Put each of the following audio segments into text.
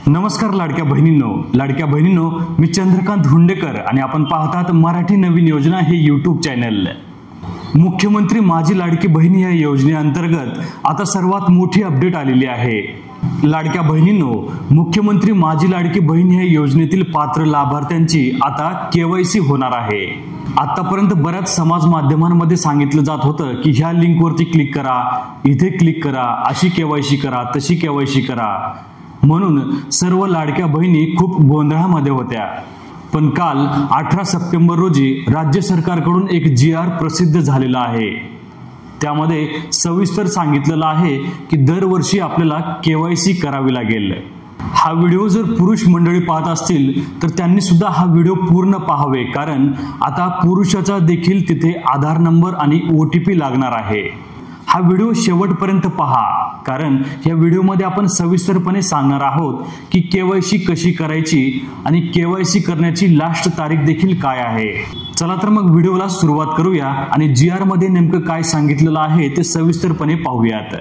नमस्कार लाडक्या बहिणींनो, मी चंद्रकांत हुंडेकर आणि आपण पाहतात मराठी नवीन योजना हे यूट्यूब चॅनल। मुख्यमंत्री माझी लाडकी बहीण या योजनेअंतर्गत आता सर्वात मोठी अपडेट आलेली आहे। लाडक्या बहिणींनो, मुख्यमंत्री माझी लाडकी बहीण या योजनेतील पात्र लाभार्थ्यांची आता केवायसी होणार आहे। आतापर्यंत बऱ्याच समाज माध्यमांमध्ये सांगितलं जात होतं की ह्या लिंकवरती क्लिक करा, इथे क्लिक करा, अशी केवायसी करा, तशी केवायसी करा, म्हणून सर्व लाडक्या बहिणी खूप गोंधळामध्ये होत्या। पण काल 18 सप्टेंबर रोजी राज्य सरकारकडून एक GR प्रसिद्ध झालेला आहे। त्यामध्ये सविस्तर सांगितलेलं आहे की दरवर्षी आपल्याला केवायसी करावी लागेल। हा व्हिडिओ जर पुरुष मंडळी पाहत असतील तर त्यांनी सुद्धा हा व्हिडिओ पूर्ण पाहावे, कारण आता पुरुषाचा देखील तिथे आधार नंबर आणि OTP लागणार आहे। हा व्हिडिओ शेवटपर्यंत पहा, कारण या व्हिडिओमध्ये आपण सविस्तरपणे सांगणार आहोत की केवायसी कशी करायची आणि केवायसी करण्याची लास्ट तारीख देखील काय आहे। चला तर मग व्हिडिओला सुरुवात करूया आणि GR मध्ये नेमकं काय सांगितलेलं आहे ते सविस्तरपणे पाहूयात।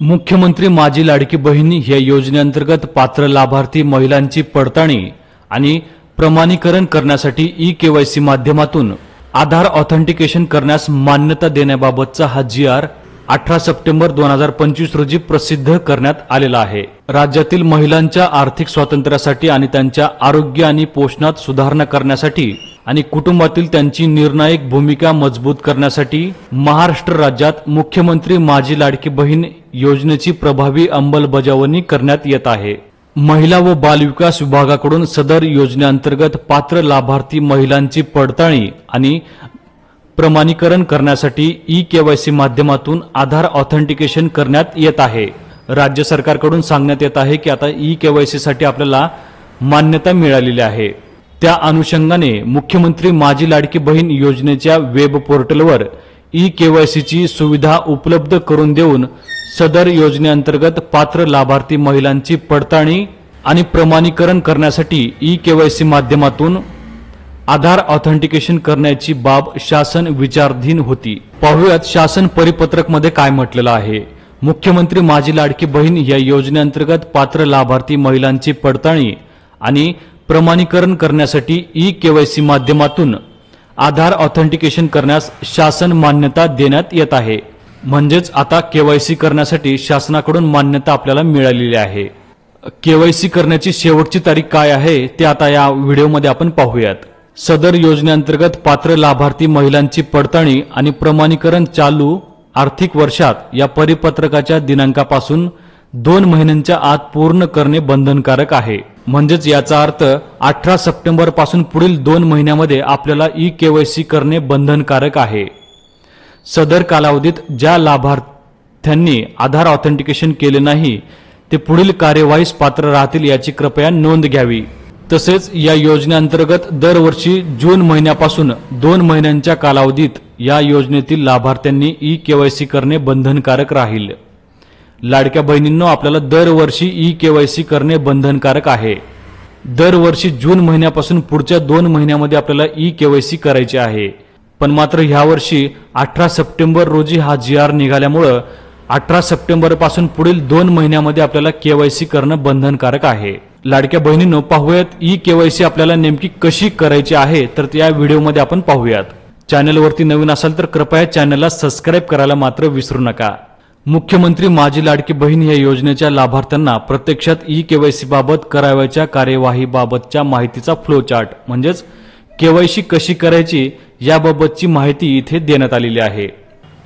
मुख्यमंत्री माझी लाडकी बहीण या योजनेअंतर्गत पात्र लाभार्थी महिलांची पडताळणी आणि प्रमाणीकरण करण्यासाठी ई-केवायसी माध्यमातून आधार ऑथेंटिकेशन करण्यास मान्यता देण्याबाबतचा हा GR 18 सप्टेंबर 2025 रोजी प्रसिद्ध करण्यात आलेला आहे। राज्यातील महिलांच्या आर्थिक स्वातंत्र्यासाठी आणि त्यांच्या आरोग्य आणि पोषणात सुधारणा करण्यासाठी आणि कुटुंबातील त्यांची निर्णायक भूमिका मजबूत करण्यासाठी महाराष्ट्र राज्यात मुख्यमंत्री माझी लाडकी बहीण योजनेची प्रभावी अंमलबजावणी करण्यात येत आहे। महिला व बालविकास विभागाकडून सदर योजनेअंतर्गत पात्र लाभार्थी महिलांची पडताळणी आणि प्रमाणीकरण करण्यासाठी ई-केवायसी माध्यमातून आधार ऑथेंटिकेशन करण्यात येत आहे। राज्य सरकारकडून सांगण्यात येत आहे की आता ई-केवायसी साठी आपल्याला मान्यता मिळालेली आहे। त्या अनुषंगाने मुख्यमंत्री माझी लाडकी बहीण योजनेच्या वेब पोर्टलवर ई-केवायसीची सुविधा उपलब्ध करून देऊन सदर योजनेअंतर्गत पात्र लाभार्थी महिलांची पडताळणी आणि प्रमाणीकरण करण्यासाठी ई-केवायसी माध्यमातून आधार ऑथेंटिकेशन करण्याची बाब शासन विचाराधीन होती। पाहूयात शासन परिपत्रक मध्ये काय म्हटलेलं आहे। मुख्यमंत्री माझी लाडकी बहीण या योजनेअंतर्गत पात्र लाभार्थी महिलांची पडताळणी आणि प्रमाणीकरण करण्यासाठी ई-केवायसी माध्यमातून आधार ऑथेंटिकेशन करण्यास शासन मान्यता देण्यात येत आहे। म्हणजेच आता केवायसी करण्यासाठी शासनाकडून मान्यता आपल्याला मिळालेली आहे। केवायसी करण्याची शेवटची तारीख काय आहे ते आता या व्हिडिओमध्ये आपण पाहूयात। सदर योजनेअंतर्गत पात्र लाभार्थी महिलांची पडताळणी आणि प्रमाणीकरण चालू आर्थिक वर्षात या परिपत्रकाच्या दिनांकापासून 2 महिन्यांच्या आत पूर्ण करणे बंधनकारक आहे। म्हणजेच याचा अर्थ 18 सप्टेंबर पासून पुढील 2 महिन्यामध्ये आपल्याला ई-केवायसी करणे बंधनकारक आहे। सदर कालावधीत ज्या लाभार्थ्यांनी आधार ऑथेंटिकेशन केले नाही ते पुढील कार्यवाहीस पात्र राहतील याची कृपया नोंद घ्यावी। तसेच या योजनेअंतर्गत दरवर्षी जून महिन्यापासून 2 महिन्यांच्या कालावधीत या योजनेतील लाभार्थ्यांनी ई-केवायसी करणे बंधनकारक राहील। लाडक्या बहिणींनो, आपल्याला दरवर्षी ई-केवायसी करणे बंधनकारक आहे। दरवर्षी जून महिन्यापासून पुढच्या 2 महिन्यामध्ये आपल्याला ई-केवायसी करायची आहे। पण मात्र ह्यावर्षी 18 सप्टेंबर रोजी हा GR निघाल्यामुळे 18 सप्टेंबर पासून पुढील 2 महिन्यामध्ये आपल्याला केवायसी करणं बंधनकारक आहे। लाडक्या बहिणींनो, पाहूयात ई-केवायसी आपल्याला नेमकी कशी करायची आहे, तर या व्हिडिओमध्ये आपण पाहूयात। चॅनलवरती नवीन असाल तर कृपया चॅनलला सबस्क्राइब करायला मात्र विसरू नका। मुख्यमंत्री माझी लाडकी बहीण या योजनेच्या लाभार्थ्यांना प्रत्यक्षात ई-केवायसी बाबत करावयाच्या कार्यवाहीबाबतच्या माहितीचा फ्लो चार्ट म्हणजेच केवायसी कशी करायची याबाबतची माहिती इथे देण्यात आलेली आहे।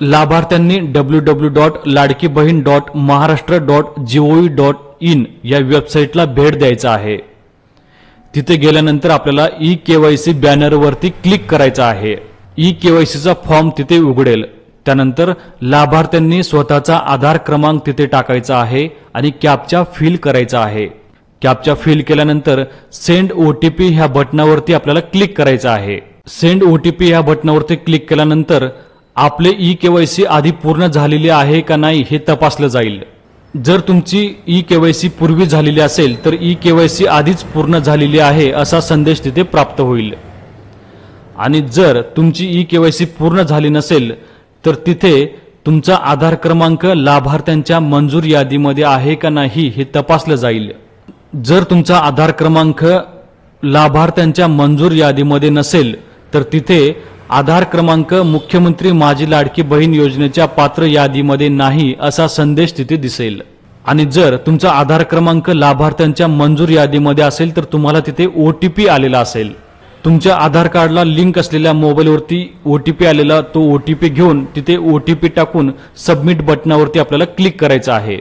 लाभार्थ्यांनी www.ladkibahin.maharashtra.gov.in या वेबसाईटला भेट द्यायचा आहे। तिथे गेल्यानंतर आपल्याला ई-केवायसी बॅनरवरती क्लिक करायचं आहे। ई-केवायसीचा फॉर्म तिथे उघडेल। त्यानंतर लाभार्थ्यांनी स्वतःचा आधार क्रमांक तिथे टाकायचा आहे आणि कॅप्चा फिल करायचा आहे। कॅप्चा फिल केल्यानंतर सेंड OTP ह्या बटनावरती आपल्याला क्लिक करायचं आहे। सेंड OTP ह्या बटनावरती क्लिक केल्यानंतर आपले ई-केवायसी आधी पूर्ण झालेली आहे का नाही हे तपासलं जाईल। जर तुमची ई-केवायसी पूर्वी झालेली असेल तर ई-केवायसी आधीच पूर्ण झालेली आहे असा संदेश तिथे प्राप्त होईल। आणि जर तुमची ई-केवायसी पूर्ण झाली नसेल तर तिथे तुमचा आधार क्रमांक लाभार्थ्यांच्या मंजूर यादीमध्ये आहे का नाही हे तपासलं जाईल। जर तुमचा आधार क्रमांक लाभार्थ्यांच्या मंजूर यादीमध्ये नसेल तर तिथे आधार क्रमांक मुख्यमंत्री माझी लाडकी बहीण योजनेच्या पात्र यादीमध्ये नाही असा संदेश तिथे दिसेल। आणि जर तुमचा आधार क्रमांक लाभार्थ्यांच्या मंजूर यादीमध्ये असेल तर तुम्हाला तिथे OTP आलेला असेल। तुमच्या आधार कार्डला लिंक असलेल्या मोबाईलवरती OTP आलेला तो OTP घेऊन तिथे OTP टाकून सबमिट बटनावरती आपल्याला क्लिक करायचं आहे।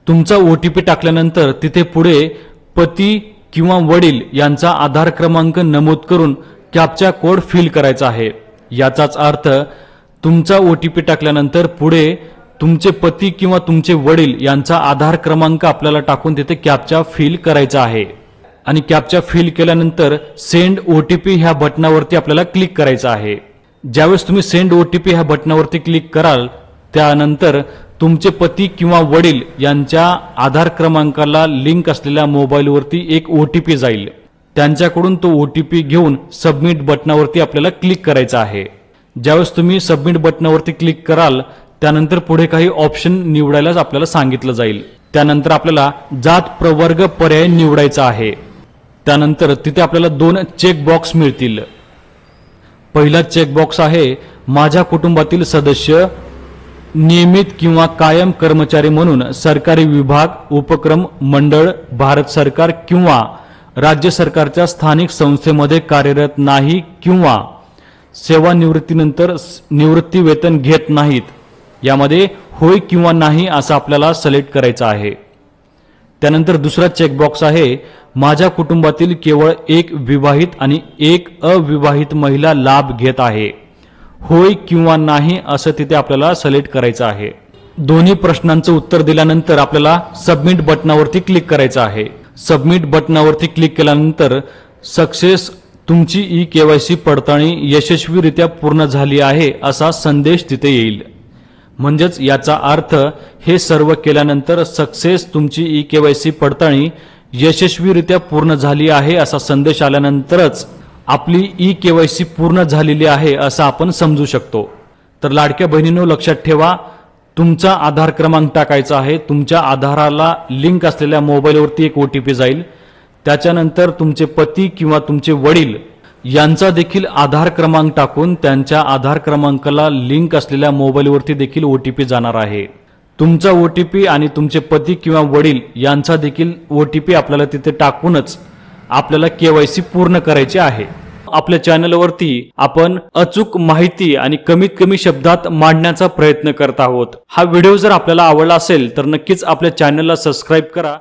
तुमचा OTP टाकल्यानंतर तिथे पुढे पती किंवा वडील यांचा आधार क्रमांक नमूद करून कॅप्चा कोड फिल करायचा आहे। याचाच अर्थ तुमचा OTP टाकल्यानंतर पुढे तुमचे पती किंवा तुमचे वडील यांचा आधार क्रमांक आपल्याला टाकून तिथे कॅप्चा फिल करायचा आहे। आणि कॅप्चा फिल केल्यानंतर सेंड OTP ह्या बटनावरती आपल्याला क्लिक करायचं आहे। ज्यावेळेस तुम्ही सेंड OTP ह्या बटनावरती क्लिक कराल त्यानंतर तुमचे पती किंवा वडील यांच्या आधार क्रमांकाला लिंक असलेल्या मोबाईलवरती एक OTP जाईल। त्यांच्याकडून तो OTP घेऊन सबमिट बटनावरती आपल्याला क्लिक करायचं आहे। ज्यावेळेस तुम्ही सबमिट बटनावरती क्लिक कराल त्यानंतर पुढे काही ऑप्शन निवडायला आपल्याला सांगितलं जाईल। त्यानंतर आपल्याला जात प्रवर्ग पर्याय निवडायचा आहे। त्यानंतर तिथे आपल्याला 2 चेक बॉक्स मिळतील। पहिला चेक बॉक्स आहे माझ्या कुटुंबातील सदस्य नियमित किंवा कायम कर्मचारी म्हणून सरकारी विभाग, उपक्रम, मंडळ, भारत सरकार किंवा राज्य सरकारच्या स्थानिक संस्थेमध्ये कार्यरत नाही किंवा सेवानिवृत्तीनंतर निवृत्ती वेतन घेत नाहीत। यामध्ये होय किंवा नाही असं आपल्याला सिलेक्ट करायचं आहे। त्यानंतर दुसरा चेकबॉक्स आहे माझ्या कुटुंबातील केवळ एक विवाहित आणि एक अविवाहित महिला लाभ घेत आहे। होय किंवा नाही असं तिथे आपल्याला सिलेक्ट करायचं आहे। दोन्ही प्रश्नांचं उत्तर दिल्यानंतर आपल्याला सबमिट बटनावरती क्लिक करायचं आहे। सबमिट बटनावरती क्लिक केल्यानंतर सक्सेस तुमची eKYC पडताळणी यशस्वीरित्या पूर्ण झाली आहे असा संदेश तिथे येईल। म्हणजेच याचा अर्थ हे सर्व केल्यानंतर सक्सेस तुमची eKYC पडताळणी यशस्वीरित्या पूर्ण झाली आहे असा संदेश आल्यानंतरच आपली eKYC पूर्ण झालेली आहे असं आपण समजू शकतो। तर लाडक्या बहिणींनो लक्षात ठेवा, तुमचा आधार क्रमांक टाकायचा आहे। तुमच्या आधाराला लिंक असलेल्या मोबाईलवरती एक OTP जाईल। त्याच्यानंतर तुमचे पती किंवा तुमचे वडील यांचा देखील आधार क्रमांक टाकून त्यांच्या आधार क्रमांकाला लिंक असलेल्या मोबाईलवरती देखील OTP जाणार आहे। तुमचा OTP आणि तुमचे पती किंवा वडील यांचा देखील OTP आपल्याला तिथे टाकूनच आपल्याला KYC पूर्ण करायची आहे। आपल्या चॅनलवरती आपण अचूक माहिती आणि कमीत कमी शब्दात मांडण्याचा प्रयत्न करत आहोत। हा व्हिडिओ जर आपल्याला आवडला असेल तर नक्कीच आपल्या चॅनलला सबस्क्राइब करा।